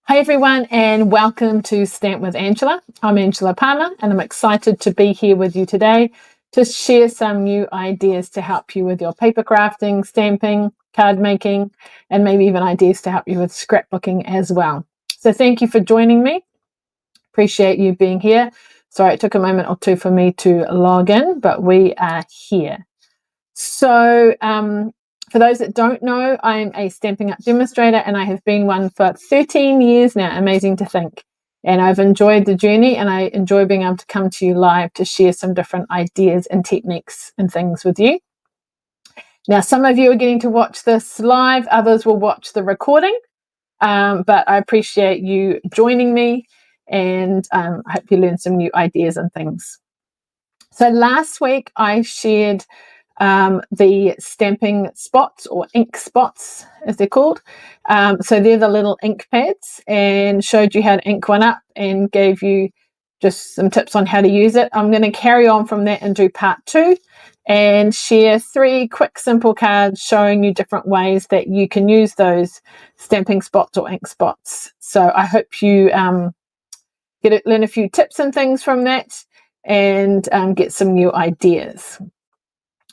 Hi everyone and welcome to Stamp with Angela. I'm Angela Palmer and I'm excited to be here with you today to share some new ideas to help you with your paper crafting, stamping, card making, and maybe even ideas to help you with scrapbooking as well. So thank you for joining me. Appreciate you being here. Sorry, it took a moment or two for me to log in, but we are here. So for those that don't know, I'm a Stampin' Up demonstrator and I have been one for 13 years now, amazing to think. And I've enjoyed the journey and I enjoy being able to come to you live to share some different ideas and techniques and things with you. Now, some of you are getting to watch this live, others will watch the recording, but I appreciate you joining me and I hope you learn some new ideas and things. So last week I shared the Stampin Spots or ink spots as they're called. So they're the little ink pads and showed you how to ink one up and gave you just some tips on how to use it. I'm going to carry on from that and do part 2 and share 3 quick simple cards showing you different ways that you can use those stamping spots or ink spots. So I hope you learn a few tips and things from that and get some new ideas.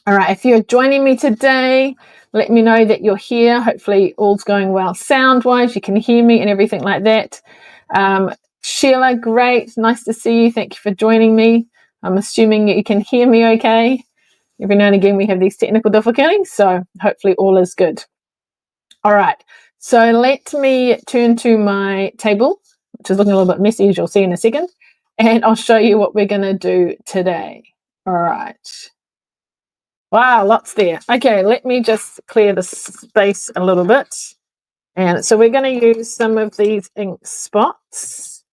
All right, if you're joining me today, let me know that you're here. Hopefully all's going well sound-wise. You can hear me and everything like that. Sheila, great. Nice to see you. Thank you for joining me. I'm assuming you can hear me okay. Every now and again we have these technical difficulties, so hopefully all is good. All right, so let me turn to my table, which is looking a little bit messy, as you'll see in a second, and I'll show you what we're going to do today. All right. Wow, lots there. Okay, let me just clear the space a little bit. And so we're going to use some of these ink spots,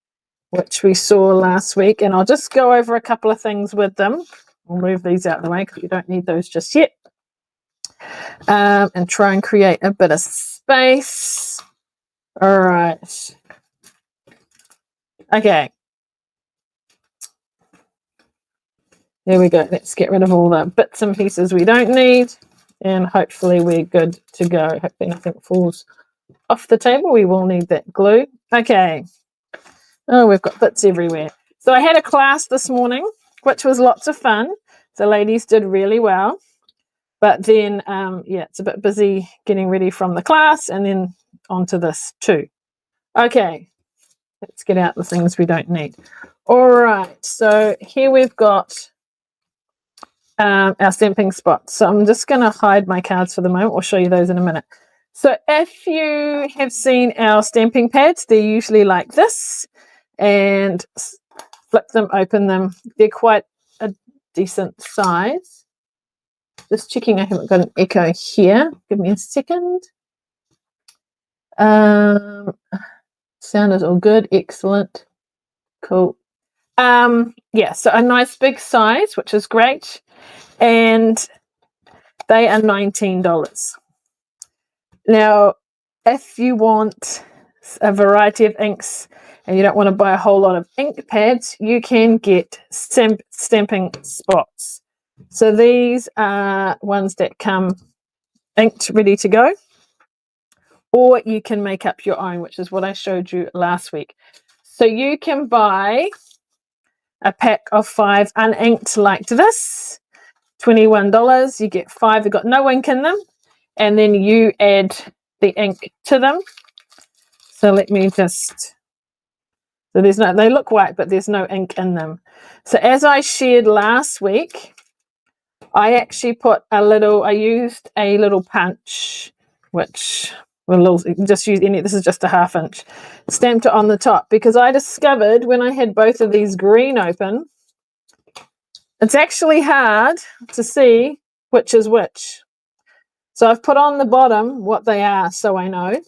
which we saw last week. And I'll just go over a couple of things with them. I'll move these out of the way because we don't need those just yet. And try and create a bit of space. All right. Okay. There we go. Let's get rid of all the bits and pieces we don't need. And hopefully we're good to go. Hopefully nothing falls off the table. We will need that glue. Okay. Oh, we've got bits everywhere. So I had a class this morning, which was lots of fun. The ladies did really well. But then, yeah, it's a bit busy getting ready from the class and then onto this too. Okay. Let's get out the things we don't need. All right. So here we've got our stamping spots. So I'm just going to hide my cards for the moment. I'll show you those in a minute. So if you have seen our stamping pads, they're usually like this, and flip them, open them. They're quite a decent size. Just checking I haven't got an echo here. Give me a second. Sound is all good. Excellent. Cool. Yeah, so a nice big size, which is great. And they are $19. Now, if you want a variety of inks and you don't want to buy a whole lot of ink pads, you can get stamping spots. So these are ones that come inked, ready to go. Or you can make up your own, which is what I showed you last week. So you can buy a pack of 5 uninked like this, $21. You get 5, they've got no ink in them, and then you add the ink to them. So let me just, so there's no, they look white, but there's no ink in them. So as I shared last week, I actually put a little, I used a little punch, which will just use any, this is just a 1/2 inch, stamped it on the top, because I discovered when I had both of these green open, it's actually hard to see which is which. So I've put on the bottom what they are so I know.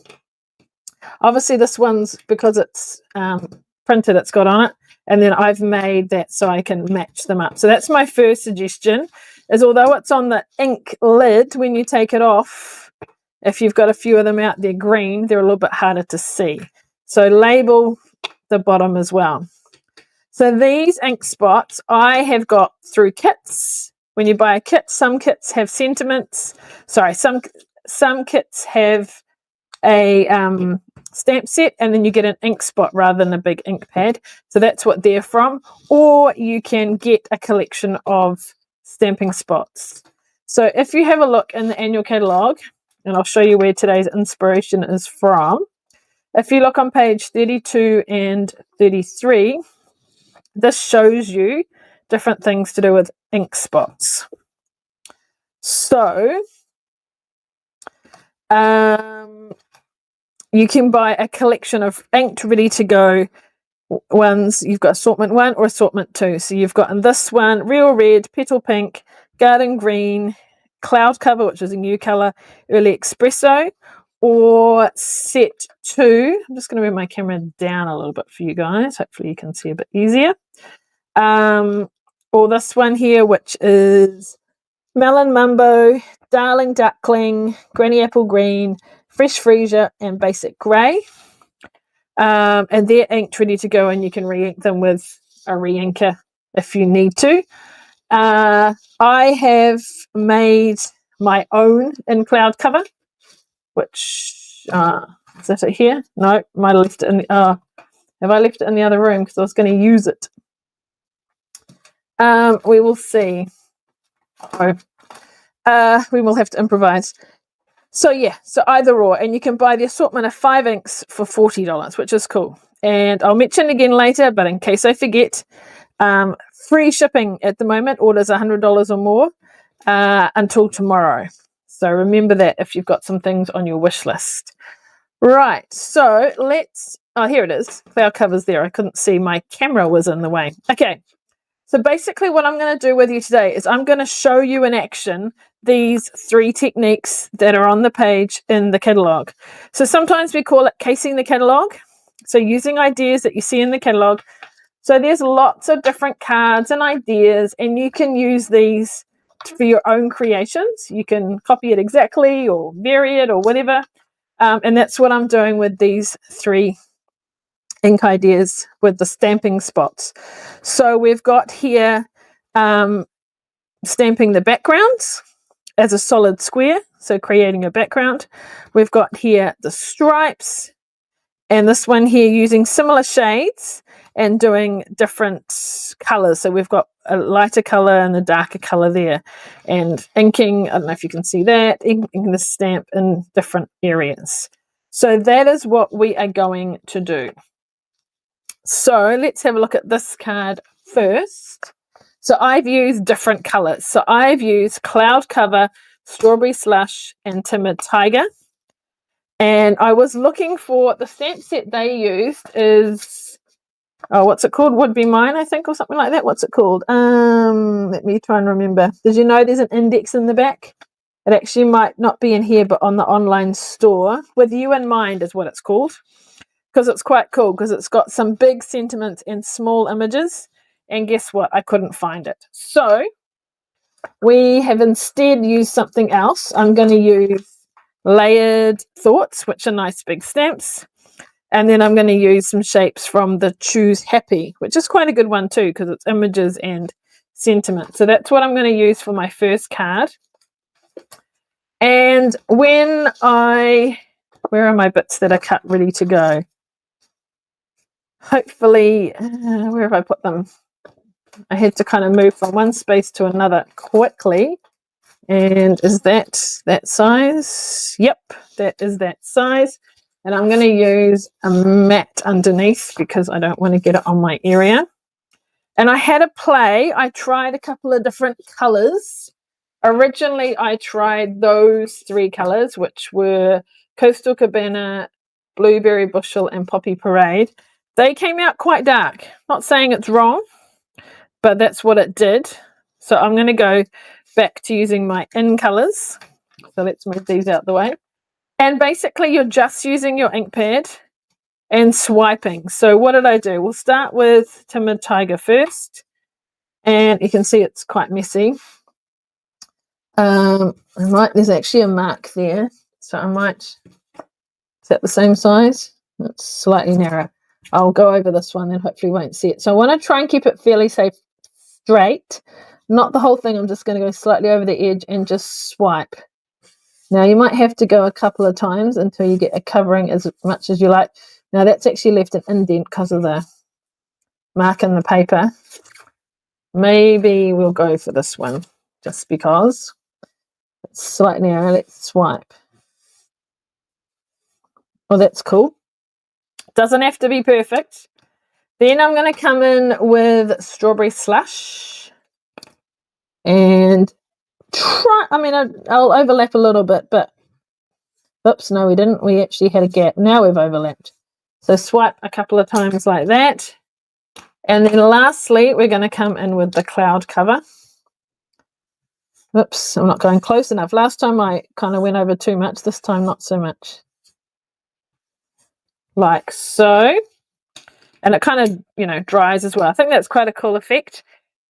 Obviously this one's, because it's printed, it's got on it, and then I've made that so I can match them up. So that's my first suggestion, is although it's on the ink lid, when you take it off, if you've got a few of them out there green, they're a little bit harder to see. So label the bottom as well. So these ink spots I have got through kits. When you buy a kit, some kits have sentiments. Sorry, some kits have a stamp set, and then you get an ink spot rather than a big ink pad. So that's what they're from. Or you can get a collection of Stampin Spots. So if you have a look in the annual catalogue, and I'll show you where today's inspiration is from. If you look on page 32 and 33, this shows you different things to do with ink spots. So you can buy a collection of inked ready to go ones. You've got assortment 1 or assortment 2. So you've got in this one Real Red, Petal Pink, Garden Green, Cloud Cover, which is a new color, Early Espresso, or set 2. I'm just going to move my camera down a little bit for you guys. Hopefully you can see a bit easier. Or this one here, which is Melon Mumbo, Darling Duckling, Granny Apple Green, Fresh Freesia, and Basic Grey. And they're inked ready to go, and you can re-ink them with a re-inker if you need to. I have made my own in Cloud Cover, which is that it here? No, might have left it in the have I left it in the other room because I was going to use it. We will see. We will have to improvise. So yeah, so either or, and you can buy the assortment of 5 inks for $40, which is cool. And I'll mention again later, but in case I forget, free shipping at the moment, orders $100 or more until tomorrow. So remember that if you've got some things on your wish list. Right, so let's, oh, here it is. Cloud Cover's there. I couldn't see, my camera was in the way. Okay, so basically what I'm going to do with you today is I'm going to show you in action these 3 techniques that are on the page in the catalogue. So sometimes we call it casing the catalogue. So using ideas that you see in the catalogue. So there's lots of different cards and ideas, and you can use these for your own creations. You can copy it exactly or vary it or whatever. And that's what I'm doing with these 3 ink ideas with the Stampin Spots. So we've got here stamping the backgrounds as a solid square, so creating a background. We've got here the stripes, and this one here using similar shades and doing different colors. So we've got a lighter color and a darker color there, and inking, I don't know if you can see that, inking the stamp in different areas. So that is what we are going to do. So let's have a look at this card first. So I've used different colors. So I've used Cloud Cover, Strawberry Slush, and Timid Tiger. And I was looking for the stamp set they used is, oh, what's it called? Would Be Mine, I think, or something like that. What's it called? Let me try and remember. Did you know there's an index in the back? It actually might not be in here, but on the online store. With You in Mind is what it's called. Because it's quite cool, because it's got some big sentiments and small images. And guess what? I couldn't find it. So we have instead used something else. I'm going to use Layered Thoughts, which are nice big stamps. And then I'm going to use some shapes from the Choose Happy, which is quite a good one too, because it's images and sentiment. So that's what I'm going to use for my first card. And when where are my bits that are cut ready to go? Hopefully, where have I put them? I had to kind of move from one space to another quickly. And is that size? Yep, that is that size. And I'm going to use a matte underneath because I don't want to get it on my area. And I had a play. I tried a couple of different colors. Originally, I tried those 3 colors, which were Coastal Cabana, Blueberry Bushel, and Poppy Parade. They came out quite dark. Not saying it's wrong, but that's what it did. So I'm going to go back to using my in colors. So let's move these out the way. And basically you're just using your ink pad and swiping. So what did I do? We'll start with Timid Tiger first. And you can see it's quite messy. There's actually a mark there. So I might, is that the same size? It's slightly narrow. I'll go over this one and hopefully won't see it. So I want to try and keep it fairly safe, straight. Not the whole thing. I'm just going to go slightly over the edge and just swipe. Now you might have to go a couple of times until you get a covering as much as you like. Now that's actually left an indent because of the mark in the paper. Maybe we'll go for this one just because it's slightly narrow. Let's swipe. Oh, that's cool. Doesn't have to be perfect. Then I'm going to come in with Strawberry Slush and try, I mean, I'll overlap a little bit, but oops, no, we didn't. We actually had a gap. Now we've overlapped. So swipe a couple of times like that. And then lastly, we're going to come in with the cloud cover. Oops, I'm not going close enough. Last time I kind of went over too much. This time, not so much. Like so. And it kind of, you know, dries as well. I think that's quite a cool effect.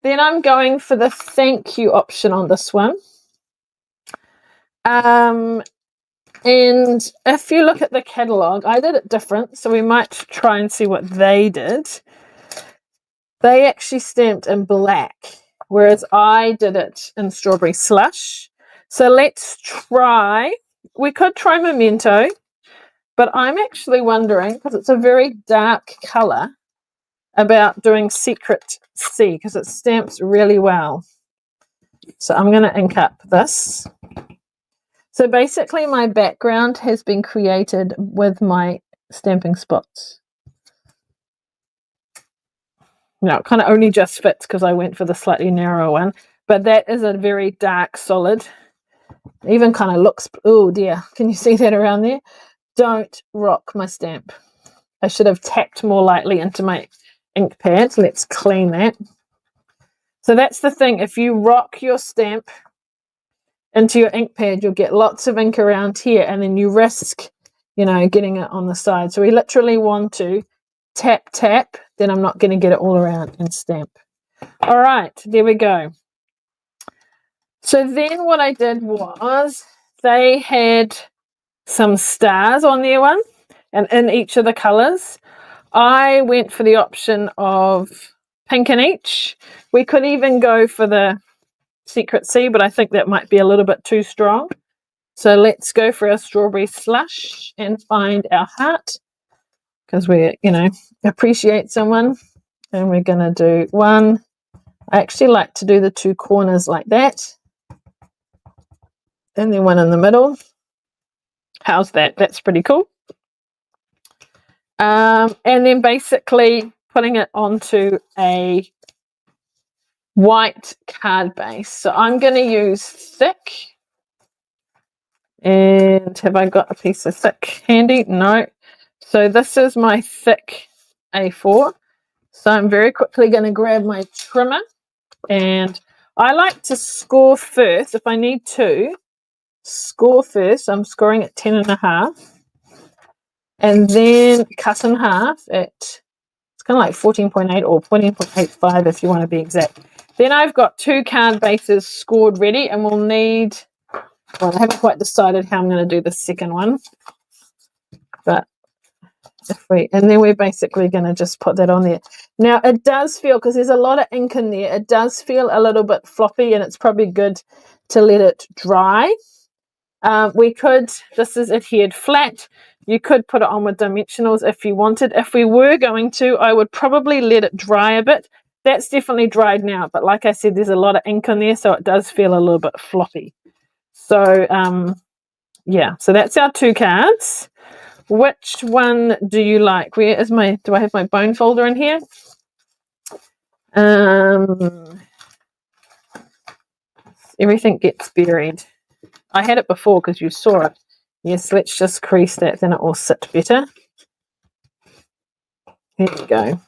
Then I'm going for the thank you option on this one. And if you look at the catalogue, I did it different. So we might try and see what they did. They actually stamped in black, whereas I did it in Strawberry Slush. So let's try. We could try Memento. But I'm actually wondering, because it's a very dark colour, about doing Secret C, because it stamps really well. So I'm going to ink up this. So basically my background has been created with my Stampin Spots. Now it kind of only just fits because I went for the slightly narrower one. But that is a very dark solid. It even kind of looks, oh dear, can you see that around there? Don't rock my stamp. I should have tapped more lightly into my ink pad. Let's clean that. So that's the thing. If you rock your stamp into your ink pad, you'll get lots of ink around here, and then you risk, you know, getting it on the side. So we literally want to tap, tap. Then I'm not going to get it all around and stamp. All right, there we go. So then what I did was they had some stars on their one and in each of the colors. I went for the option of pink in each. We could even go for the Secret C, but I think that might be a little bit too strong. So let's go for our Strawberry Slush and find our heart, because we, you know, appreciate someone. And we're going to do one. I actually like to do the two corners like that, and then one in the middle. How's that? That's pretty cool. And then basically putting it onto a white card base. So I'm going to use thick. And have I got a piece of thick handy? No. So this is my thick A4. So I'm very quickly going to grab my trimmer. And I like to score first. If I need to, score first. I'm scoring at 10.5. And then cut in half at, it's kind of like 14.8 or 14.85 if you want to be exact. Then I've got two card bases scored ready, and we'll need, well, I haven't quite decided how I'm going to do the second one. But if we, and then we're basically going to just put that on there. Now it does feel, because there's a lot of ink in there, it does feel a little bit floppy, and it's probably good to let it dry. We could, this is adhered flat. You could put it on with dimensionals if you wanted. If we were going to, I would probably let it dry a bit. That's definitely dried now, but like I said, there's a lot of ink in there, so it does feel a little bit floppy. So yeah, so that's our two cards. Which one do you like? Where is my, do I have my bone folder in here? Everything gets buried. I had it before because you saw it. Yes, let's just crease that, then it will sit better. There we go.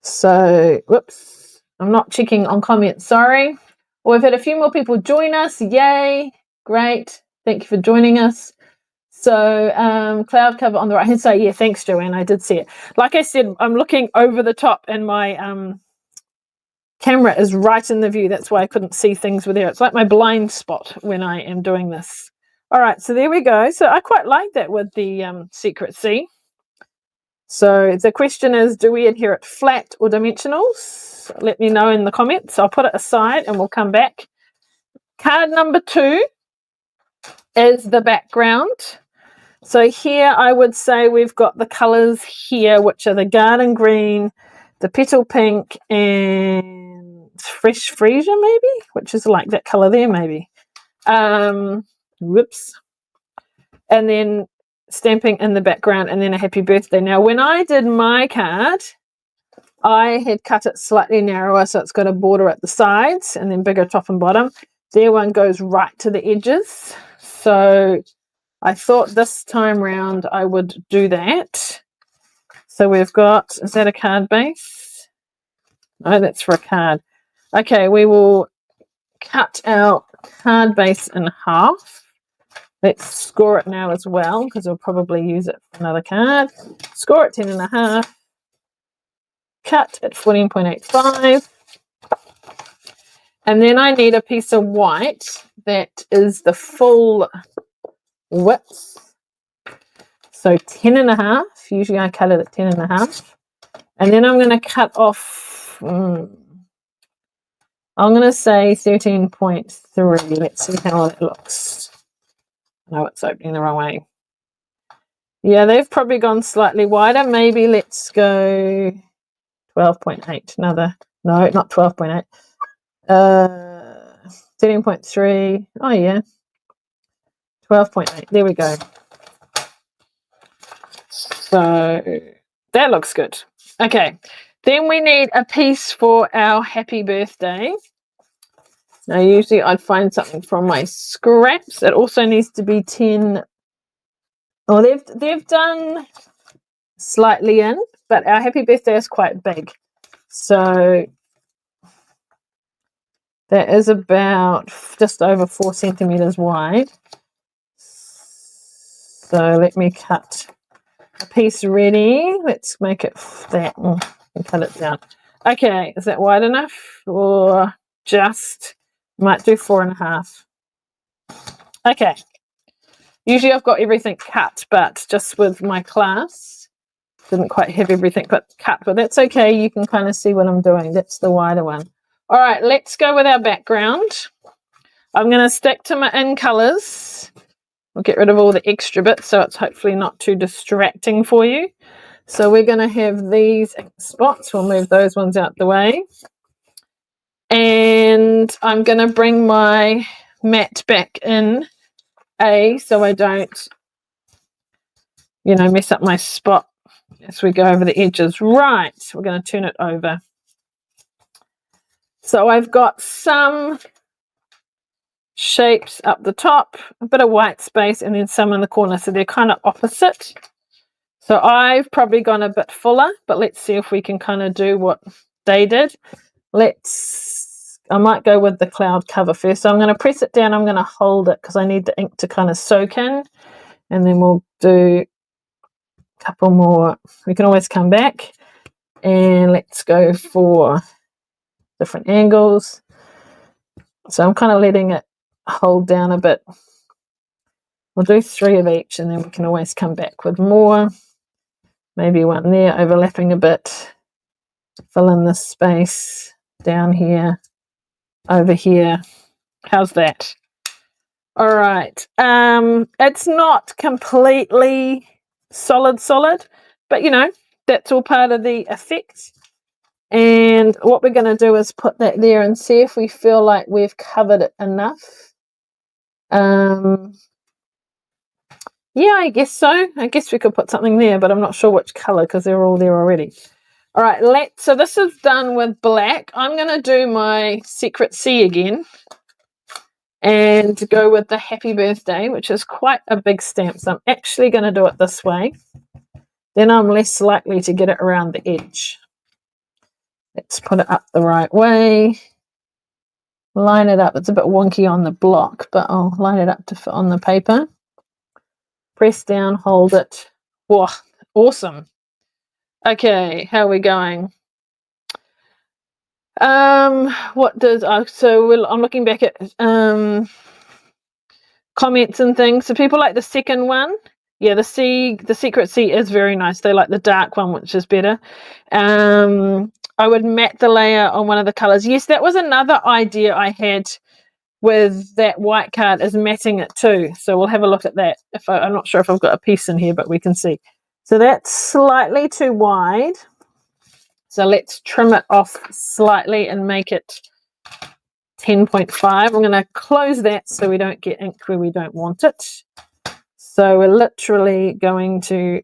So, whoops, I'm not checking on comments, sorry. Well, we've had a few more people join us. Yay, great. Thank you for joining us. So, cloud cover on the right hand side. Yeah, thanks, Joanne. I did see it. Like I said, I'm looking over the top, and my camera is right in the view. That's why I couldn't see things with there. It's like my blind spot when I am doing this. All right, so there we go. So I quite like that with the Secret C. So the question is, do we adhere it flat or dimensionals? Let me know in the comments. I'll put it aside and we'll come back. Card number 2. is the background. So here I would say we've got the colours here, which are the garden green, the petal pink, and fresh freesia maybe, which is like that colour there maybe. Whoops. And then stamping in the background, and then a happy birthday. Now, when I did my card, I had cut it slightly narrower, so it's got a border at the sides and then bigger top and bottom. Their one goes right to the edges. So I thought this time round I would do that. So we've got, is that a card base? No, that's for a card. Okay, we will cut our card base in half. Let's score it now as well, because we'll probably use it for another card. Score at 10.5. Cut at 14.85. And then I need a piece of white that is the full width. So 10.5. Usually I cut it at 10.5. And then I'm going to cut off, I'm going to say 13.3. Let's see how it looks. No, it's opening the wrong way. Yeah, they've probably gone slightly wider. Maybe let's go 12.8. Another, no, not 12.8. 13.3. Oh, yeah. 12.8. There we go. So that looks good. Okay. Then we need a piece for our happy birthday. Now, usually I'd find something from my scraps. It also needs to be 10. Oh, they've done slightly in, but our happy birthday is quite big. So that is about just over 4 centimeters wide. So let me cut a piece ready. Let's make it that and cut it down. Okay, is that wide enough? Or just might do 4.5. Okay. Usually I've got everything cut, but just with my class, didn't quite have everything cut, but that's okay. You can kind of see what I'm doing. That's the wider one. All right, let's go with our background. I'm going to stick to my in colours. We'll get rid of all the extra bits so it's hopefully not too distracting for you. So we're going to have these spots. We'll move those ones out the way. And I'm going to bring my mat back in so I don't, mess up my spot as we go over the edges. Right, we're going to turn it over. So I've got some shapes up the top, a bit of white space, and then some in the corner. So they're kind of opposite. So I've probably gone a bit fuller, but let's see if we can kind of do what they did. I might go with the cloud cover first. So I'm going to press it down. I'm going to hold it because I need the ink to kind of soak in. And then we'll do a couple more. We can always come back. And let's go for different angles. So I'm kind of letting it hold down a bit. We'll do 3 of each, and then we can always come back with more. Maybe one there, overlapping a bit. Fill in this space down here, over here. How's that? All right. It's not completely solid, but that's all part of the effect. And what we're going to do is put that there and see if we feel like we've covered it enough. Yeah, I guess so. I guess we could put something there, but I'm not sure which color because they're all there already. All right, so this is done with black. I'm going to do my Secret C again and go with the happy birthday, which is quite a big stamp. So I'm actually going to do it this way. Then I'm less likely to get it around the edge. Let's put it up the right way. Line it up. It's a bit wonky on the block, but I'll line it up to fit on the paper. Press down, hold it. Whoa, awesome. Okay, how are we going? What does I'm looking back at comments and things. So people like the second one. Yeah, the Secret C is very nice. They like the dark one, which is better. I would matte the layer on one of the colors. Yes, that was another idea I had with that white card is matting it too. So we'll have a look at that. I'm not sure if I've got a piece in here, but we can see. So that's slightly too wide. So let's trim it off slightly and make it 10.5. I'm going to close that so we don't get ink where we don't want it. So we're literally going to,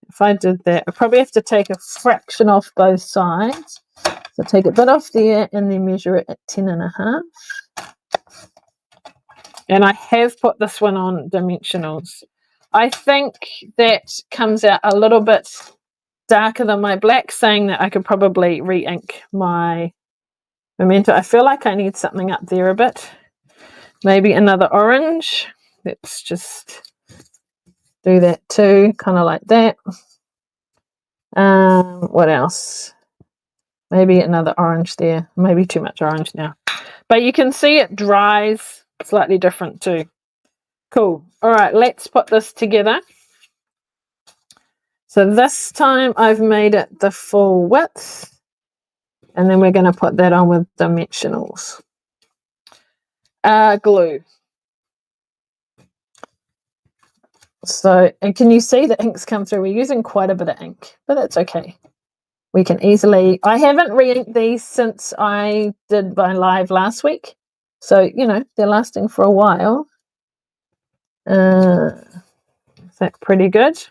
if I did that, I probably have to take a fraction off both sides. So take a bit off there and then measure it at 10.5. And I have put this one on dimensionals. I think that comes out a little bit darker than my black, saying that I could probably re-ink my Memento. I feel like I need something up there a bit. Maybe another orange. Let's just do that too, kind of like that. What else? Maybe another orange there. Maybe too much orange now. But you can see it dries slightly different too. Cool. All right, let's put this together. So this time I've made it the full width. And then we're going to put that on with dimensionals. Glue. So, and can you see the inks come through? We're using quite a bit of ink, but that's okay. We can easily, I haven't re-inked these since I did my live last week. So, you know, they're lasting for a while. Is that pretty good?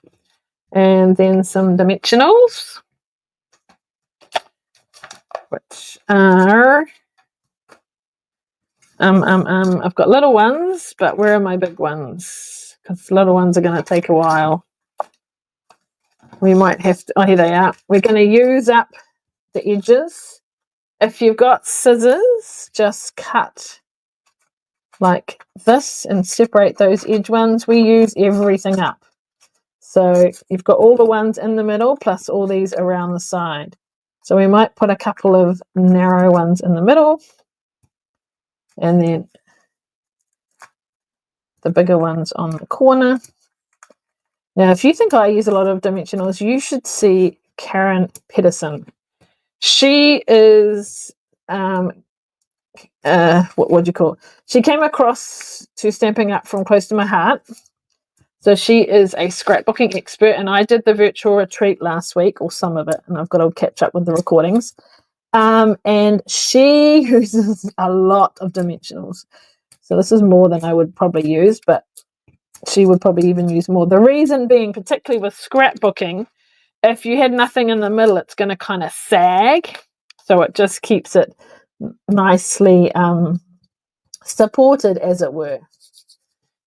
And then some dimensionals, which are, I've got little ones, but where are my big ones? Because little ones are going to take a while. We might have to, oh, here they are. We're going to use up the edges. If you've got scissors, just cut like this and separate those edge ones. We use everything up. So you've got all the ones in the middle plus all these around the side. So we might put a couple of narrow ones in the middle and then the bigger ones on the corner. Now, if you think I use a lot of dimensionals, you should see Karen Pedersen. She is, what do you call it? She came across to Stamping Up from Close to My Heart. So she is a scrapbooking expert, and I did the virtual retreat last week, or some of it, and I've got to catch up with the recordings. And she uses a lot of dimensionals. So this is more than I would probably use, but she would probably even use more. The reason being, particularly with scrapbooking, if you had nothing in the middle, it's going to kind of sag. So it just keeps it nicely supported, as it were.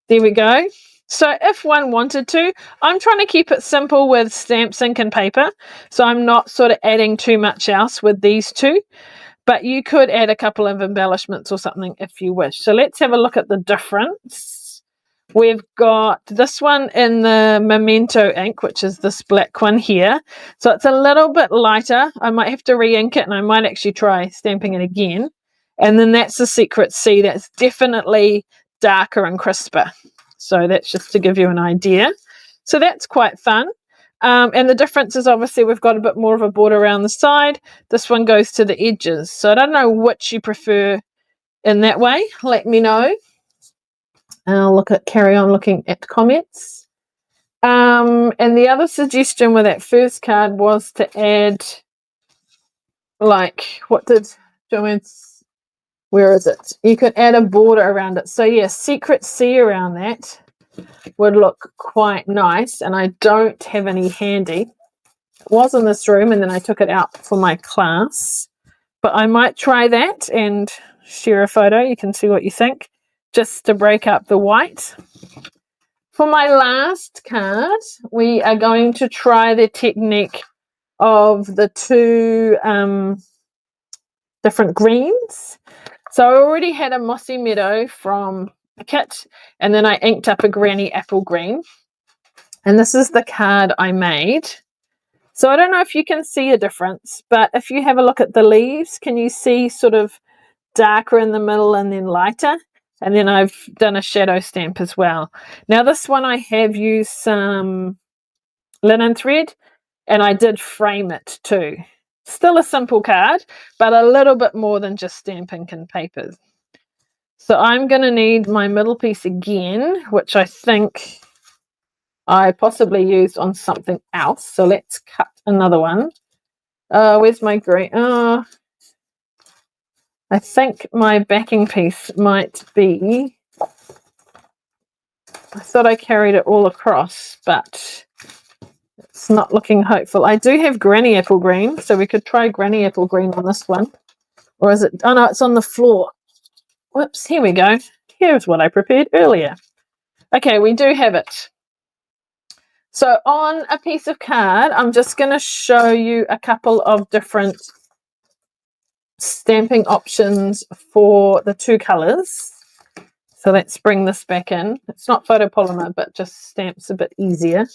There we go. So if one wanted to, I'm trying to keep it simple with stamps, ink and paper. So I'm not sort of adding too much else with these two. But you could add a couple of embellishments or something if you wish. So let's have a look at the difference. We've got this one in the Memento ink, which is this black one here. So it's a little bit lighter. I might have to re-ink it, and I might actually try stamping it again. And then that's the Secret C. That's definitely darker and crisper. So that's just to give you an idea. So that's quite fun. And the difference is obviously we've got a bit more of a border around the side. This one goes to the edges. So I don't know which you prefer in that way. Let me know. I'll carry on looking at comments. And the other suggestion with that first card was to add, like, what did Joanne's, where is it? You could add a border around it. So yeah, Secret C around that would look quite nice, and I don't have any handy. It was in this room and then I took it out for my class, but I might try that and share a photo. You can see what you think, just to break up the white. For my last card, we are going to try the technique of the two different greens. So I already had a Mossy Meadow from a kit, and then I inked up a Granny Apple Green, and this is the card I made. So I don't know if you can see a difference, but if you have a look at the leaves, can you see sort of darker in the middle and then lighter? And then I've done a shadow stamp as well. Now this one I have used some linen thread, and I did frame it too. Still a simple card, but a little bit more than just stamp ink and papers. So I'm going to need my middle piece again, which I think I possibly used on something else. So let's cut another one. Where's my green? I think my backing piece might be, I thought I carried it all across, but it's not looking hopeful. I do have granny apple green, so we could try granny apple green on this one. Or is it? Oh no, it's on the floor. Whoops, here we go. Here's what I prepared earlier. Okay, we do have it. So on a piece of card, I'm just going to show you a couple of different stamping options for the two colors. So let's bring this back in. It's not photopolymer, but just stamps a bit easier.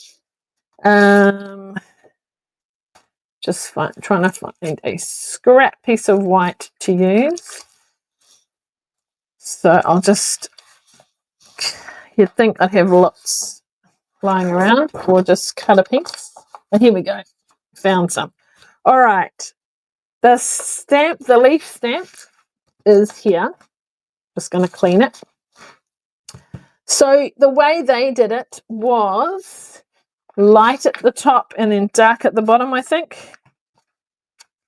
Just trying to find a scrap piece of white to use. So I'll just, you'd think I'd have lots lying around, or just cut a piece. But here we go. Found some. All right. The stamp, the leaf stamp is here. Just going to clean it. So the way they did it was light at the top and then dark at the bottom, I think.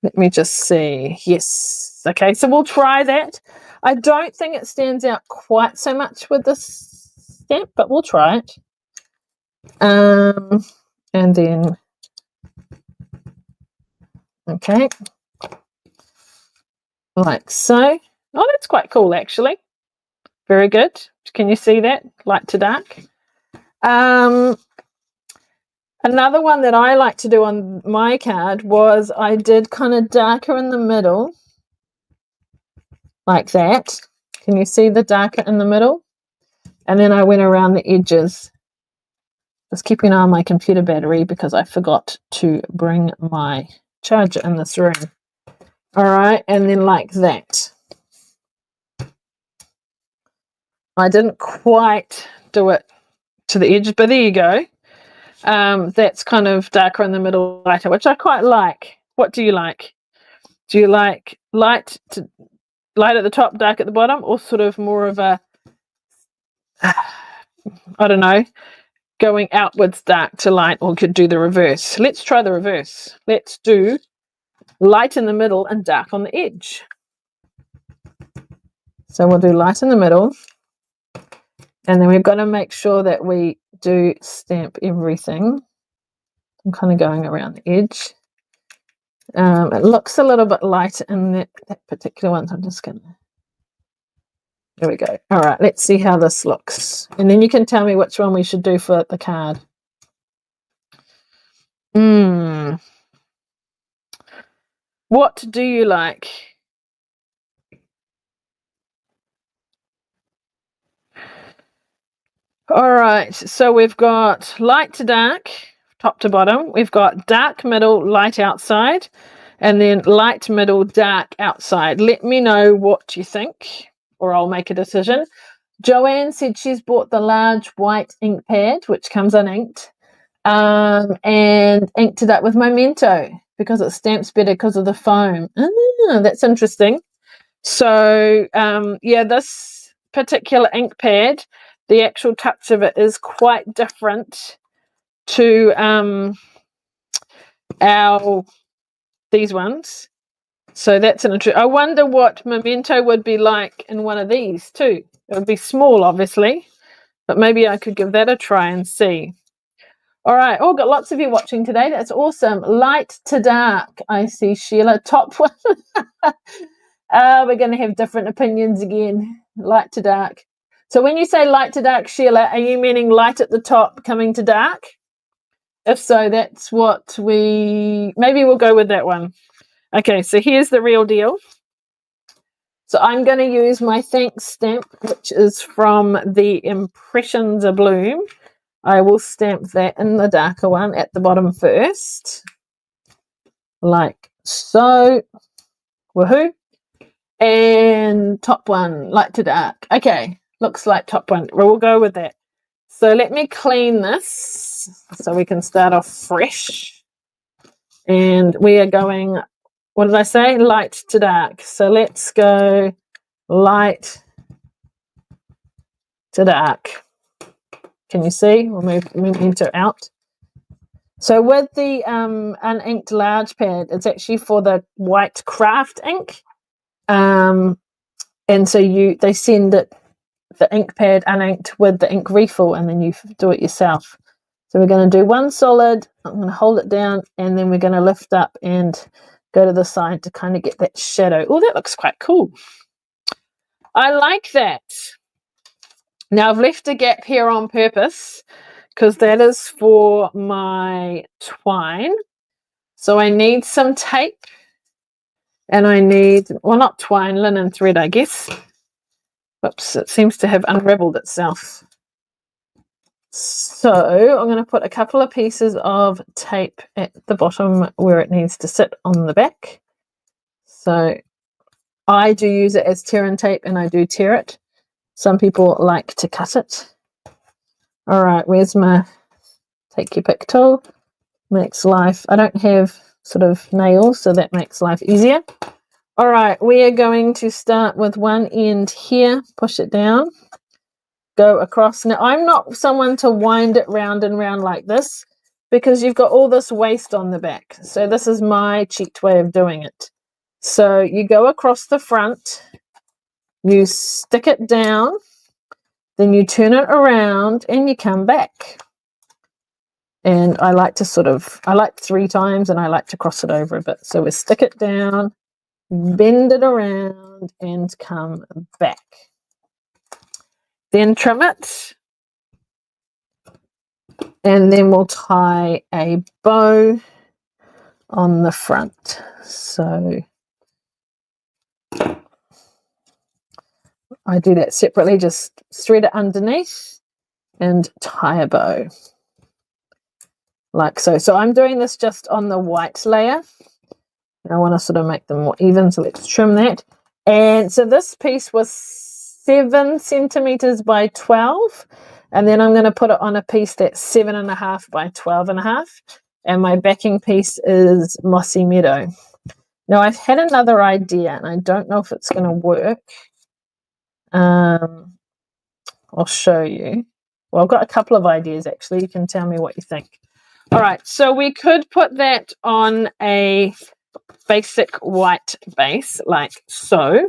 Let me just see. Yes. Okay, so we'll try that. I don't think it stands out quite so much with this stamp, but we'll try it. And then, okay, like so. Oh, that's quite cool, actually. Very good. Can you see that? Light to dark. Another one that I like to do on my card was I did kind of darker in the middle, like that. Can you see the darker in the middle? And then I went around the edges. Just keeping an eye on my computer battery because I forgot to bring my charger in this room. All right, and then like that. I didn't quite do it to the edge, but there you go. That's kind of darker in the middle, lighter, which I quite like. What do you like? Do you like light at the top, dark at the bottom, or sort of more of a, I don't know, going outwards dark to light, or could do the reverse? Let's try the reverse. Let's do light in the middle and dark on the edge. So we'll do light in the middle, and then we've got to make sure that we do stamp everything. I'm kind of going around the edge. It looks a little bit light in that particular one, so I'm just going to, there we go. All right, let's see how this looks. And then you can tell me which one we should do for the card. What do you like? All right, so we've got light to dark, top to bottom. We've got dark middle, light outside, and then light middle, dark outside. Let me know what you think, or I'll make a decision. Joanne said she's bought the large white ink pad, which comes uninked, and inked it up with Memento because it stamps better because of the foam. That's interesting. So, yeah, this particular ink pad, the actual touch of it is quite different to these ones. So that's an interesting. I wonder what Memento would be like in one of these too. It would be small, obviously, but maybe I could give that a try and see. All right. Oh, got lots of you watching today. That's awesome. Light to dark. I see Sheila. Top one. We're going to have different opinions again. Light to dark. So when you say light to dark, Sheila, are you meaning light at the top coming to dark? If so, that's what maybe we'll go with that one. Okay, so here's the real deal. So I'm going to use my thanks stamp, which is from the Impressions of Bloom. I will stamp that in the darker one at the bottom first, like so. Woohoo. And top one, light to dark. Okay, looks like top one. We'll go with that. So let me clean this so we can start off fresh. And we are going, what did I say? Light to dark. So let's go light to dark. Can you see? We'll move it out. So with the uninked large pad, it's actually for the white craft ink. And so they send it, the ink pad uninked with the ink refill, and then you do it yourself. So we're going to do one solid. I'm going to hold it down, and then we're going to lift up and go to the side to kind of get that shadow. Oh, that looks quite cool. I like that. Now I've left a gap here on purpose because that is for my twine. So I need some tape, and I need, well, not twine, linen thread, I guess. Whoops, it seems to have unraveled itself. So I'm going to put a couple of pieces of tape at the bottom where it needs to sit on the back. So I do use it as tear and tape, and I do tear it. Some people like to cut it. All right, where's my take your pick tool? Makes life, I don't have sort of nails, so that makes life easier. All right, we are going to start with one end here, push it down, go across. Now, I'm not someone to wind it round and round like this because you've got all this waste on the back. So this is my cheat way of doing it. So you go across the front, you stick it down, then you turn it around and you come back. And I like to I like 3 times, and I like to cross it over a bit. So we stick it down, bend it around, and come back. Then trim it. And then we'll tie a bow on the front. So I do that separately, just thread it underneath and tie a bow. Like so. So I'm doing this just on the white layer. And I want to sort of make them more even, so let's trim that. And so this piece was 7 centimeters by 12. And then I'm going to put it on a piece that's 7.5 by 12.5. And my backing piece is Mossy Meadow. Now I've had another idea, and I don't know if it's going to work. I'll show you. Well, I've got a couple of ideas actually. You can tell me what you think. All right, so we could put that on a basic white base like so.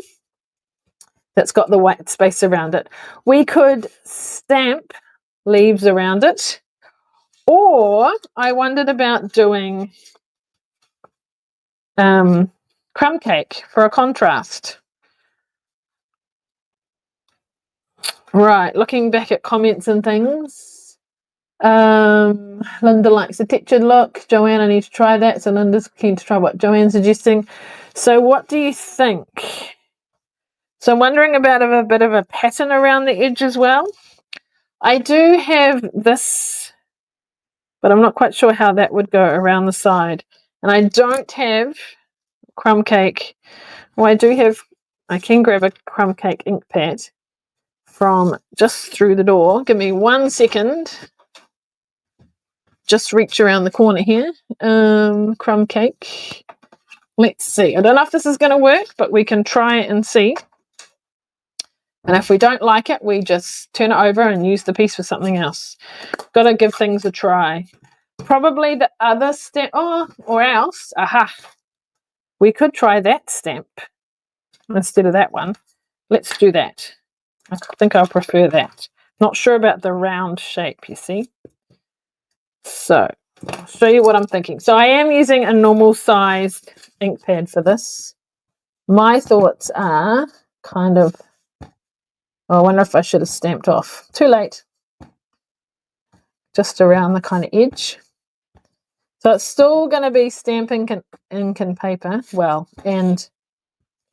That's got the white space around it. We could stamp leaves around it, or I wondered about doing crumb cake for a contrast. Right, looking back at comments and things. Linda likes a textured look. Joanne, I need to try that. So Linda's keen to try what Joanne's suggesting. So what do you think? So I'm wondering about a bit of a pattern around the edge as well. I do have this, but I'm not quite sure how that would go around the side. And I don't have crumb cake. Well, I can grab a crumb cake ink pad from just through the door. Give me 1 second. Just reach around the corner here. Crumb cake. Let's see. I don't know if this is going to work, but we can try it and see. And if we don't like it, we just turn it over and use the piece for something else. Got to give things a try. Probably the other stamp. Oh, or else, aha. We could try that stamp instead of that one. Let's do that. I think I'll prefer that. Not sure about the round shape, you see. So I'll show you what I'm thinking. So I am using a normal sized ink pad for this. My thoughts are kind of, oh, I wonder if I should have stamped off. Too late. Just around the kind of edge. So it's still going to be stamping ink and paper, well, and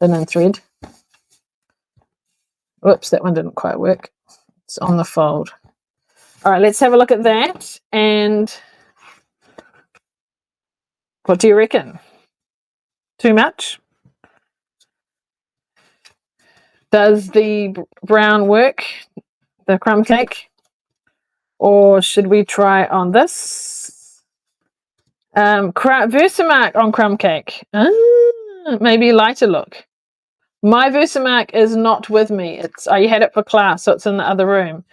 linen thread. Whoops, that one didn't quite work. It's on the fold. All right, let's have a look at that. And what do you reckon? Too much? Does the brown work, the crumb cake? Or should we try on this? Versamark on crumb cake. Maybe lighter look. My Versamark is not with me. I had it for class, so it's in the other room.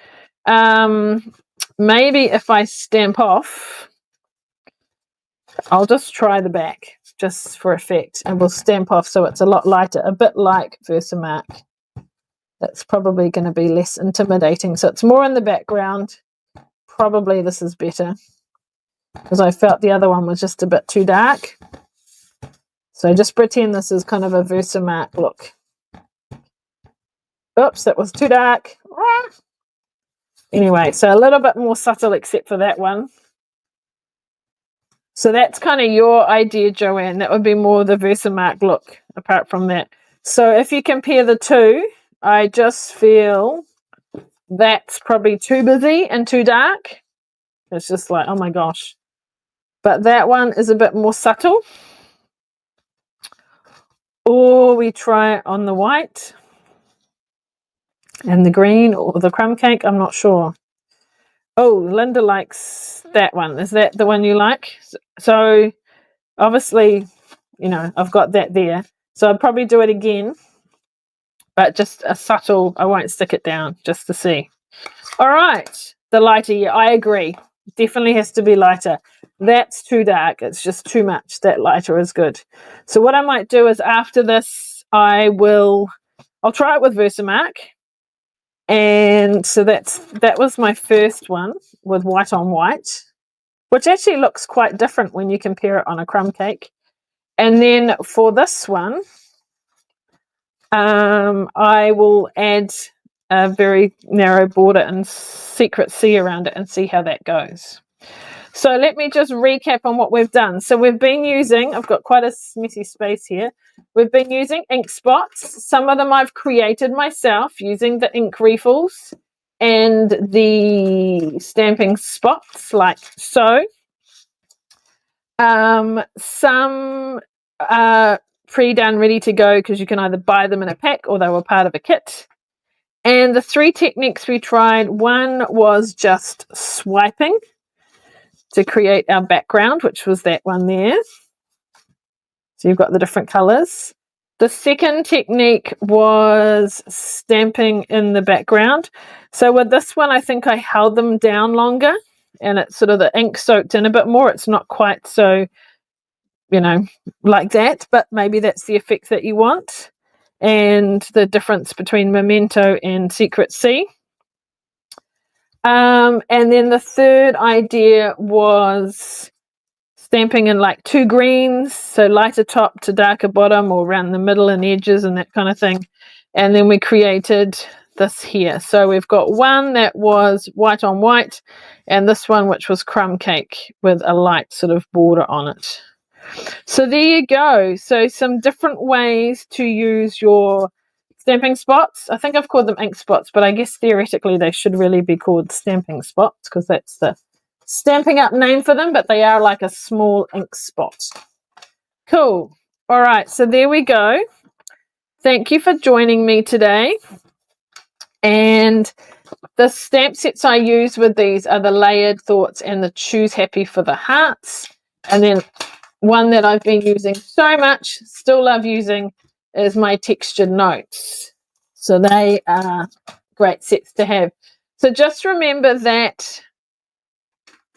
Maybe if I stamp off, I'll just try the back just for effect, and we'll stamp off so it's a lot lighter, a bit like Versamark. That's probably going to be less intimidating. So it's more in the background. Probably this is better because I felt the other one was just a bit too dark. So just pretend this is kind of a Versamark look. Oops, that was too dark. Anyway, so a little bit more subtle except for that one. So that's kind of your idea, Joanne. That would be more the Versamark look apart from that. So if you compare the two, I just feel that's probably too busy and too dark. It's just like, oh my gosh. But that one is a bit more subtle. Or we try it on the white and the green or the crumb cake. I'm not sure. Oh, Linda likes that one. Is that the one you like? So obviously, you know, I've got that there. So I'll probably do it again. But just a subtle, I won't stick it down just to see. All right, the lighter, yeah, I agree. Definitely has to be lighter. That's too dark. It's just too much. That lighter is good. So what I might do is after this, I'll try it with Versamark. And so that was my first one with white on white, which actually looks quite different when you compare it on a crumb cake. And then for this one, I will add a very narrow border and secret C around it and see how that goes. So let me just recap on what we've done. So we've been using, I've got quite a messy space here. We've been using ink spots. Some of them I've created myself using the ink refills and the stamping spots like so. Some pre-done, ready to go, because you can either buy them in a pack or they were part of a kit. And the three techniques we tried, one was just swiping to create our background, which was that one there. So you've got the different colors. The second technique was stamping in the background. So with this one, I think I held them down longer and it's sort of the ink soaked in a bit more. It's not quite so, you know, like that, but maybe that's the effect that you want. And the difference between Memento and Secret C. And then the third idea was stamping in like two greens, so lighter top to darker bottom or around the middle and edges and that kind of thing. And then we created this here. So we've got one that was white on white and this one which was crumb cake with a light sort of border on it. So there you go. So some different ways to use your stamping spots. I think I've called them ink spots, but I guess theoretically they should really be called stamping spots because that's the Stampin' Up name for them, but they are like a small ink spot. Cool. All right, so there we go. Thank you for joining me today. And the stamp sets I use with these are the Layered Thoughts and the Choose Happy for the Hearts. And then one that I've been using so much, still love using, is my Textured Notes. So they are great sets to have. So just remember that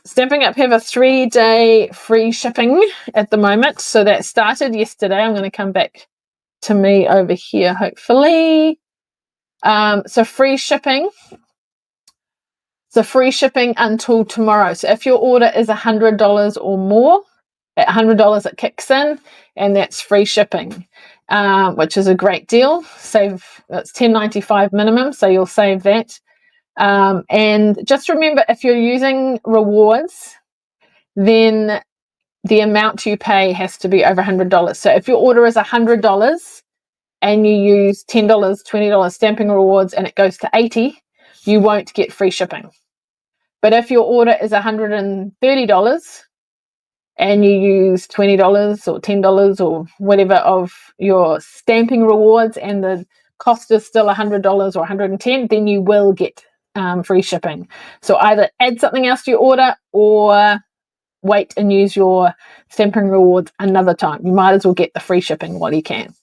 Stampin' Up have a 3-day free shipping at the moment. So that started yesterday. I'm going to come back to me over here, hopefully. So free shipping. So free shipping until tomorrow. So if your order is $100 or more, at $100 it kicks in, and that's free shipping, which is a great deal. Save, that's $10.95 minimum, so you'll save that. And just remember, if you're using rewards, then the amount you pay has to be over $100. So if your order is $100 and you use $10, $20 stamping rewards and it goes to $80, you won't get free shipping. But if your order is $130 and you use $20 or $10 or whatever of your stamping rewards and the cost is still $100 or $110, then you will get free shipping. So either add something else to your order or wait and use your stamping rewards another time. You might as well get the free shipping while you can.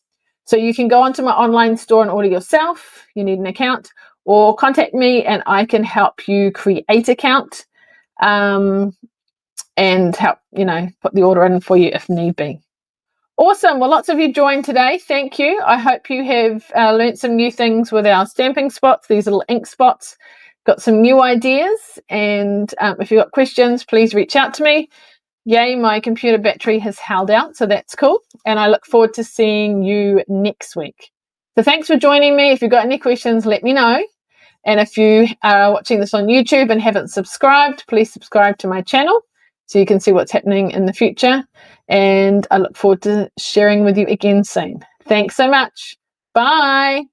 So you can go onto my online store and order yourself. You need an account, or contact me and I can help you create an account and help, put the order in for you if need be. Awesome. Well, lots of you joined today. Thank you. I hope you have learned some new things with our stamping spots, these little ink spots. Got some new ideas. And if you've got questions, please reach out to me. Yay, my computer battery has held out, so that's cool. And I look forward to seeing you next week. So thanks for joining me. If you've got any questions, let me know. And if you are watching this on YouTube and haven't subscribed, please subscribe to my channel so you can see what's happening in the future. And I look forward to sharing with you again soon. Thanks so much. Bye.